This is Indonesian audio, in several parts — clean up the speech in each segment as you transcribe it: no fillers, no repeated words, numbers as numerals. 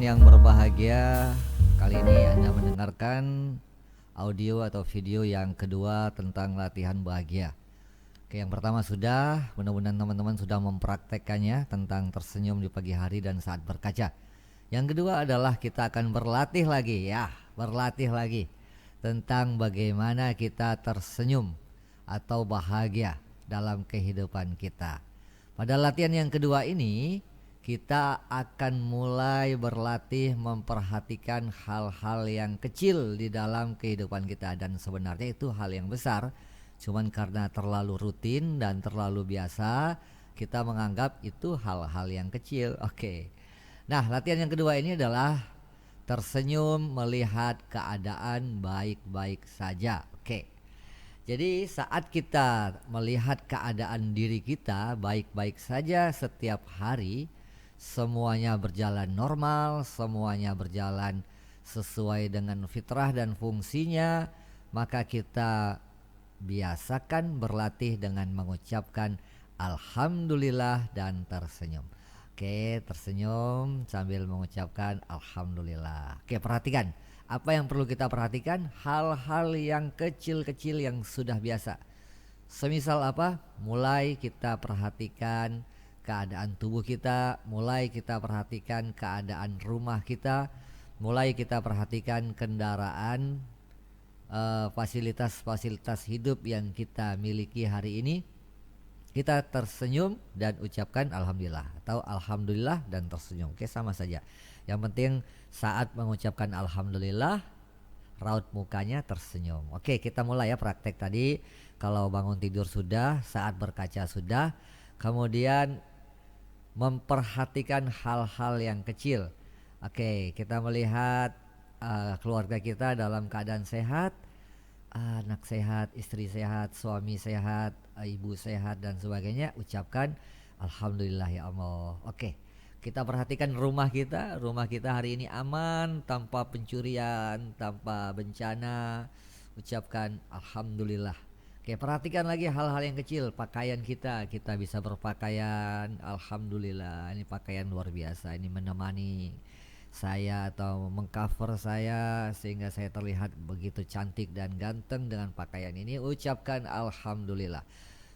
yang berbahagia, kali ini Anda mendengarkan audio atau video yang kedua tentang latihan bahagia. Oke, yang pertama sudah, mudah-mudahan teman-teman sudah mempraktekkannya tentang tersenyum di pagi hari dan saat berkaca. Yang kedua adalah kita akan berlatih lagi tentang bagaimana kita tersenyum atau bahagia dalam kehidupan kita. Pada latihan yang kedua ini, kita akan mulai berlatih memperhatikan hal-hal yang kecil di dalam kehidupan kita, dan sebenarnya itu hal yang besar, cuman karena terlalu rutin dan terlalu biasa kita menganggap itu hal-hal yang kecil. Oke. Nah, latihan yang kedua ini adalah tersenyum melihat keadaan baik-baik saja. Oke. Jadi saat kita melihat keadaan diri kita baik-baik saja setiap hari, semuanya berjalan normal, semuanya berjalan sesuai dengan fitrah dan fungsinya, maka kita biasakan berlatih dengan mengucapkan alhamdulillah dan tersenyum. Oke, tersenyum sambil mengucapkan alhamdulillah. Oke, perhatikan apa yang perlu kita perhatikan, hal-hal yang kecil-kecil yang sudah biasa. Semisal apa? Mulai kita perhatikan keadaan tubuh kita, mulai kita perhatikan keadaan rumah kita, mulai kita perhatikan kendaraan, fasilitas-fasilitas hidup yang kita miliki hari ini. Kita tersenyum dan ucapkan alhamdulillah, atau alhamdulillah dan tersenyum. Oke, sama saja. Yang penting saat mengucapkan alhamdulillah, raut mukanya tersenyum. Oke, kita mulai ya praktek tadi. Kalau bangun tidur sudah, saat berkaca sudah, kemudian memperhatikan hal-hal yang kecil. Oke, kita melihat keluarga kita dalam keadaan sehat, anak sehat, istri sehat, suami sehat, ibu sehat dan sebagainya. Ucapkan alhamdulillah ya Allah. Oke, kita perhatikan rumah kita hari ini aman, tanpa pencurian, tanpa bencana. Ucapkan alhamdulillah. Oke, perhatikan lagi hal-hal yang kecil. Pakaian kita bisa berpakaian, alhamdulillah. Ini pakaian luar biasa, ini menemani saya atau mengcover saya sehingga saya terlihat begitu cantik dan ganteng dengan pakaian ini. Ucapkan alhamdulillah.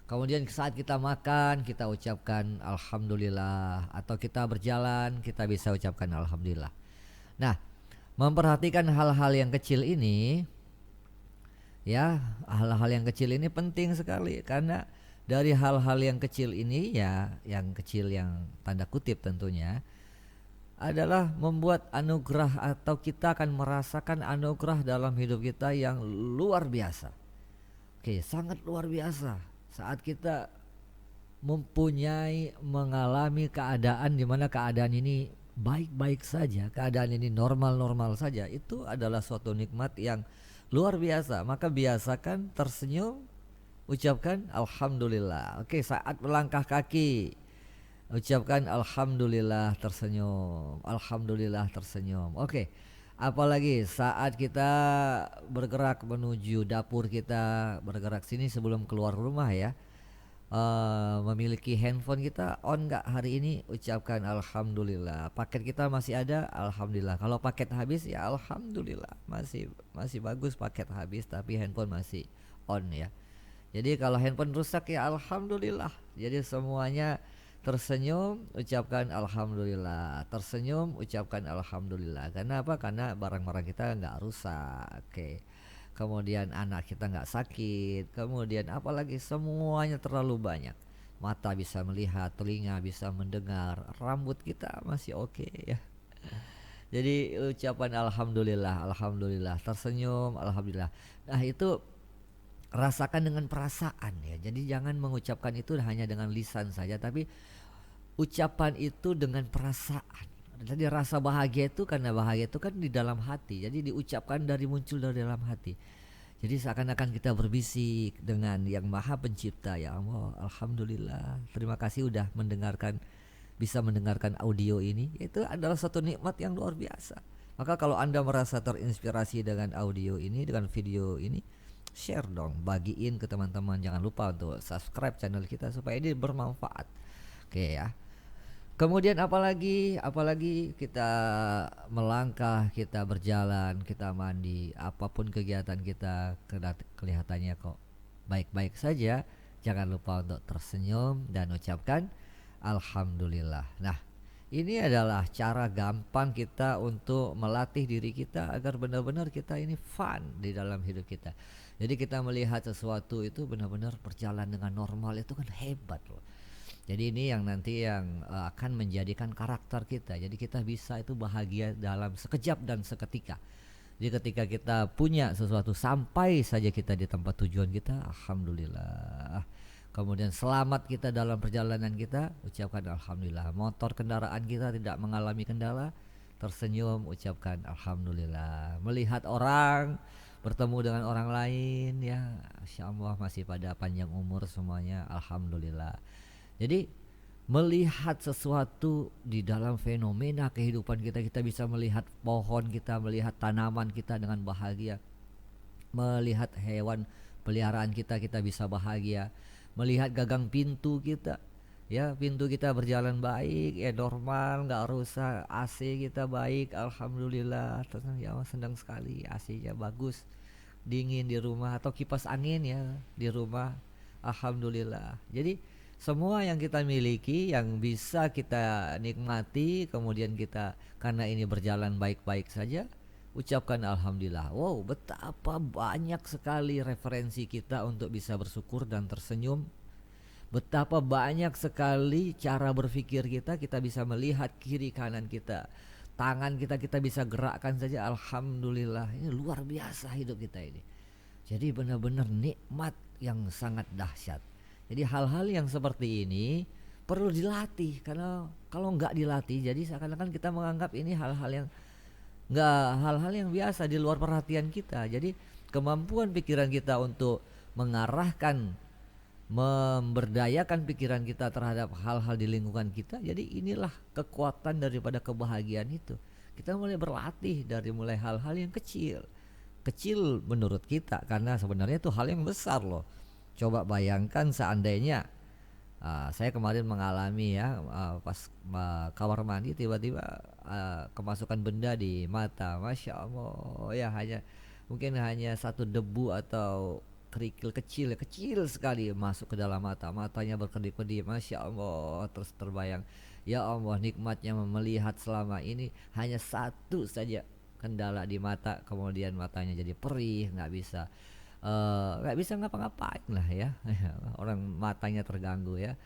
Kemudian saat kita makan, kita ucapkan alhamdulillah, atau kita berjalan, kita bisa ucapkan alhamdulillah. Nah, memperhatikan hal-hal yang kecil ini, ya, hal-hal yang kecil ini penting sekali, karena dari hal-hal yang kecil ini, ya, yang kecil yang tanda kutip tentunya, adalah membuat anugerah, atau kita akan merasakan anugerah dalam hidup kita yang luar biasa. Oke, sangat luar biasa saat kita mengalami keadaan di mana keadaan ini baik-baik saja, keadaan ini normal-normal saja. Itu adalah suatu nikmat yang luar biasa. Maka biasakan tersenyum, ucapkan alhamdulillah. Oke, saat melangkah kaki, ucapkan alhamdulillah, tersenyum. Alhamdulillah, tersenyum. Oke, apalagi saat kita bergerak menuju dapur, kita bergerak sini sebelum keluar rumah ya, memiliki handphone kita on nggak hari ini, ucapkan alhamdulillah. Paket kita masih ada, alhamdulillah. Kalau paket habis ya alhamdulillah, masih bagus paket habis tapi handphone masih on ya. Jadi kalau handphone rusak ya alhamdulillah. Jadi semuanya tersenyum, ucapkan alhamdulillah. Tersenyum, ucapkan alhamdulillah. Karena apa? Karena barang-barang kita nggak rusak. Oke. Kemudian anak kita nggak sakit. Kemudian apalagi, semuanya terlalu banyak. Mata bisa melihat, telinga bisa mendengar, rambut kita masih oke ya. Jadi ucapan alhamdulillah, alhamdulillah, tersenyum, alhamdulillah. Nah, itu rasakan dengan perasaan ya. Jadi jangan mengucapkan itu hanya dengan lisan saja, tapi ucapan itu dengan perasaan. Jadi rasa bahagia itu, karena bahagia itu kan di dalam hati, jadi diucapkan muncul dari dalam hati. Jadi seakan-akan kita berbisik dengan yang maha pencipta, ya Allah, alhamdulillah, terima kasih udah bisa mendengarkan audio ini. Itu adalah satu nikmat yang luar biasa. Maka kalau Anda merasa terinspirasi dengan audio ini, dengan video ini, share dong, bagiin ke teman-teman. Jangan lupa untuk subscribe channel kita supaya ini bermanfaat. Oke ya. Kemudian apalagi kita melangkah, kita berjalan, kita mandi, apapun kegiatan kita kelihatannya kok baik-baik saja. Jangan lupa untuk tersenyum dan ucapkan alhamdulillah. Nah, ini adalah cara gampang kita untuk melatih diri kita agar benar-benar kita ini fun di dalam hidup kita. Jadi kita melihat sesuatu itu benar-benar berjalan dengan normal, itu kan hebat loh. Jadi ini yang nanti yang akan menjadikan karakter kita. Jadi kita bisa itu bahagia dalam sekejap dan seketika. Jadi ketika kita punya sesuatu, sampai saja kita di tempat tujuan kita, alhamdulillah. Kemudian selamat kita dalam perjalanan kita, ucapkan alhamdulillah. Motor kendaraan kita tidak mengalami kendala, tersenyum, ucapkan alhamdulillah. Melihat orang, bertemu dengan orang lain, ya Insya Allah masih pada panjang umur semuanya, alhamdulillah. Jadi melihat sesuatu di dalam fenomena kehidupan kita, kita bisa melihat pohon kita, melihat tanaman kita dengan bahagia, melihat hewan peliharaan kita, kita bisa bahagia, melihat gagang pintu kita, ya pintu kita berjalan baik, ya normal, nggak rusak, AC kita baik, alhamdulillah, tenang ya, senang sekali, AC-nya bagus, dingin di rumah, atau kipas angin ya di rumah, alhamdulillah. Jadi semua yang kita miliki, yang bisa kita nikmati, kemudian kita karena ini berjalan baik-baik saja, ucapkan alhamdulillah. Wow, betapa banyak sekali referensi kita untuk bisa bersyukur dan tersenyum. Betapa banyak sekali cara berpikir kita, kita bisa melihat kiri kanan kita, tangan kita bisa gerakkan saja, alhamdulillah. Ini luar biasa hidup kita ini. Jadi benar-benar nikmat yang sangat dahsyat. Jadi hal-hal yang seperti ini perlu dilatih, karena kalau nggak dilatih, jadi seakan-akan kita menganggap ini hal-hal yang nggak, hal-hal yang biasa di luar perhatian kita. Jadi kemampuan pikiran kita untuk mengarahkan, memberdayakan pikiran kita terhadap hal-hal di lingkungan kita. Jadi inilah kekuatan daripada kebahagiaan itu. Kita mulai berlatih dari mulai hal-hal yang kecil menurut kita, karena sebenarnya itu hal yang besar loh. Coba bayangkan seandainya saya kemarin mengalami ya, pas kamar mandi tiba-tiba kemasukan benda di mata, masya Allah ya, mungkin hanya satu debu atau kerikil kecil sekali masuk ke dalam mata, matanya berkedip-kedip, masya Allah. Terus terbayang, ya Allah, nikmatnya melihat selama ini hanya satu saja kendala di mata, kemudian matanya jadi perih, nggak bisa ngapa-ngapain lah ya. Orang matanya terganggu ya.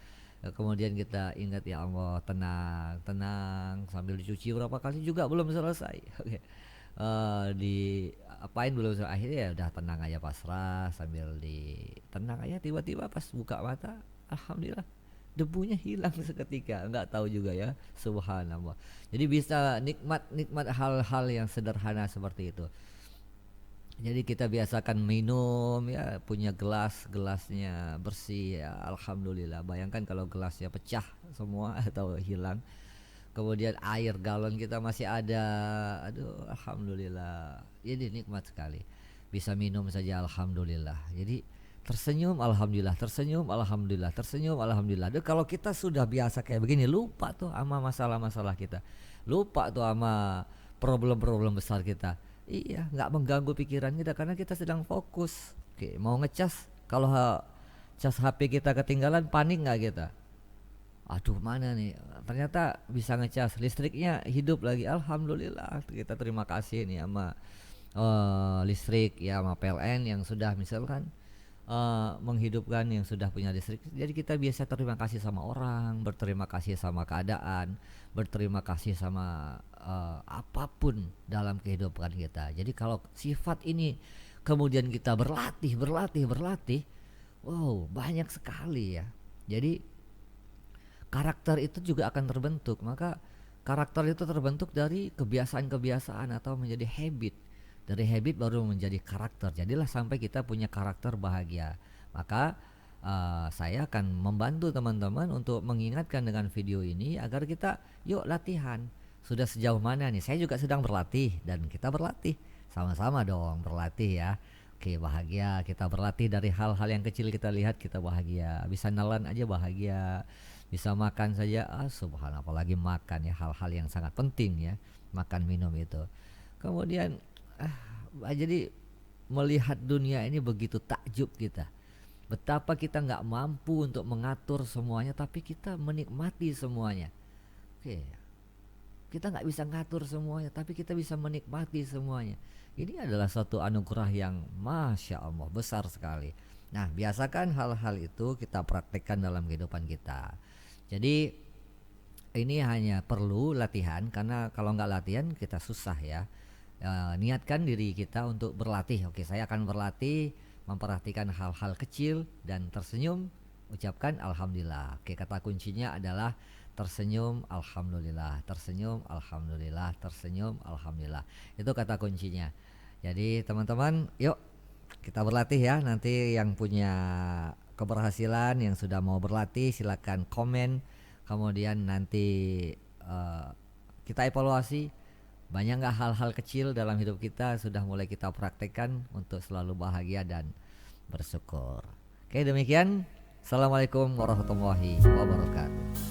Kemudian kita ingat, ya Allah, tenang sambil dicuci berapa kali juga belum selesai. Oke. Di apain belum selesai, akhirnya ya udah tenang aja, pasrah sambil tenang aja. Tiba-tiba pas buka mata, alhamdulillah debunya hilang seketika, nggak tahu juga ya, subhanallah. Jadi bisa nikmat hal-hal yang sederhana seperti itu. Jadi kita biasakan minum ya, punya gelasnya bersih ya, alhamdulillah. Bayangkan kalau gelasnya pecah semua atau hilang, kemudian air galon kita masih ada, aduh alhamdulillah. Jadi nikmat sekali, bisa minum saja alhamdulillah. Jadi tersenyum alhamdulillah, tersenyum alhamdulillah, tersenyum alhamdulillah. Aduh, kalau kita sudah biasa kayak begini, lupa tuh sama masalah-masalah kita, lupa tuh sama problem-problem besar kita. Iya, nggak mengganggu pikiran kita karena kita sedang fokus. Oke, mau ngecas, kalau cas HP kita ketinggalan, panik nggak kita? Aduh, mana nih? Ternyata bisa ngecas, listriknya hidup lagi. Alhamdulillah, kita terima kasih nih sama listrik ya, sama PLN yang sudah misalkan menghidupkan, yang sudah punya listrik. Jadi kita biasa terima kasih sama orang, berterima kasih sama keadaan, berterima kasih sama apapun dalam kehidupan kita. Jadi kalau sifat ini kemudian kita berlatih, wow, banyak sekali ya. Jadi karakter itu juga akan terbentuk. Maka karakter itu terbentuk dari kebiasaan-kebiasaan atau menjadi habit. Dari habit baru menjadi karakter. Jadilah sampai kita punya karakter bahagia. Maka saya akan membantu teman-teman untuk mengingatkan dengan video ini agar kita yuk latihan. Sudah sejauh mana nih? Saya juga sedang berlatih dan kita berlatih. Sama-sama dong berlatih ya. Oke, bahagia. Kita berlatih dari hal-hal yang kecil kita lihat kita bahagia. Bisa nelan aja bahagia. Bisa makan saja, subhanallah, apalagi makan ya, hal-hal yang sangat penting ya, makan minum itu. Kemudian jadi melihat dunia ini begitu takjub kita. Betapa kita nggak mampu untuk mengatur semuanya, tapi kita menikmati semuanya. Oke, kita nggak bisa ngatur semuanya, tapi kita bisa menikmati semuanya. Ini adalah suatu anugerah yang masya Allah besar sekali. Nah, biasakan hal-hal itu kita praktekkan dalam kehidupan kita. Jadi ini hanya perlu latihan, karena kalau nggak latihan kita susah ya. Niatkan diri kita untuk berlatih. Oke, saya akan berlatih memperhatikan hal-hal kecil dan tersenyum, ucapkan alhamdulillah. Oke, kata kuncinya adalah tersenyum alhamdulillah, tersenyum alhamdulillah, tersenyum alhamdulillah. Itu kata kuncinya. Jadi teman-teman, yuk kita berlatih ya. Nanti yang punya keberhasilan, yang sudah mau berlatih, silakan komen. Kemudian nanti kita evaluasi, banyak nggak hal-hal kecil dalam hidup kita sudah mulai kita praktekkan untuk selalu bahagia dan bersyukur. Oke, demikian. Assalamualaikum warahmatullahi wabarakatuh.